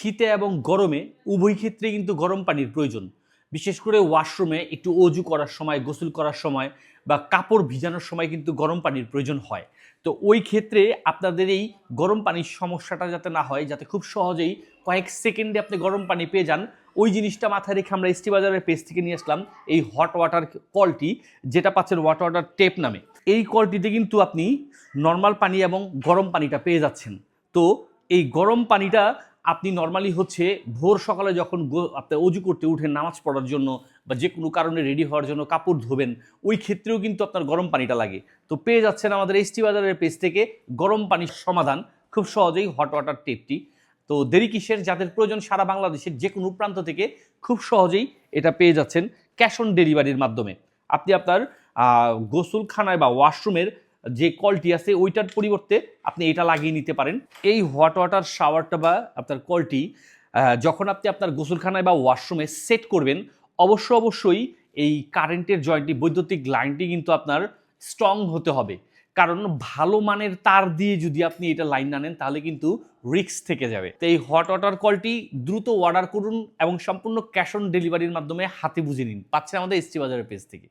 শীতে এবং গরমে উভয় ক্ষেত্রে কিন্তু গরম পানির প্রয়োজন। বিশেষ করে ওয়াশরুমে একটু অজু করার সময়, গোসল করার সময় বা কাপড় ভিজানোর সময় কিন্তু গরম পানির প্রয়োজন হয়। তো ওই ক্ষেত্রে আপনাদের এই গরম পানির সমস্যাটা যাতে না হয়, যাতে খুব সহজেই কয়েক সেকেন্ডে আপনি গরম পানি পেয়ে যান, ওই জিনিসটা মাথায় রেখে আমরা এসটি বাজারের পেজ থেকে নিয়ে আসলাম এই হট ওয়াটার কলটি, যেটা পাচ্ছেন ওয়াটার টেপ নামে। এই কলটিতে কিন্তু আপনি নর্মাল পানি এবং গরম পানিটা পেয়ে যাচ্ছেন। তো এই গরম পানিটা আপনি নর্মালি হচ্ছে ভোর সকালে যখন আপনি অজু করতে উঠেন নামাজ পড়ার জন্য বা যে কোনো কারণে রেডি হওয়ার জন্য কাপড় ধোবেন, ওই ক্ষেত্রেও কিন্তু আপনার গরম পানিটা লাগে। তো পেয়ে যাচ্ছেন আমাদের এসটি বাজারের পেজ থেকে গরম পানির সমাধান খুব সহজেই হট ওয়াটার টেপটি। তো দেরি কিসের, যাদের প্রয়োজন সারা বাংলাদেশের যে কোনো প্রান্ত থেকে খুব সহজেই এটা পেয়ে যাচ্ছেন ক্যাশ অন ডেলিভারির মাধ্যমে। আপনি আপনার গোসলখানায় বা ওয়াশরুমের যে কলটি আছে ওইটার পরিবর্তে আপনি এটা লাগিয়ে নিতে পারেন। এই হট ওয়াটার শাওয়ারটা বা আপনার কলটি যখন আপনি আপনার গোসলখানায় বা ওয়াশরুমে সেট করবেন, অবশ্যই এই কারেন্টের জয়েন্টটি, বৈদ্যুতিক লাইনটি কিন্তু আপনার স্ট্রং হতে হবে। কারণ ভালো মানের তার দিয়ে যদি আপনি এটা লাইন না নেন তাহলে কিন্তু রিস্ক থেকে যাবে। তো এই হট ওয়াটার কলটি দ্রুত অর্ডার করুন এবং সম্পূর্ণ ক্যাশ অন ডেলিভারির মাধ্যমে হাতে বুঝে নিন। পাচ্ছেন আমাদের এসটি বাজারের পেজ থেকে।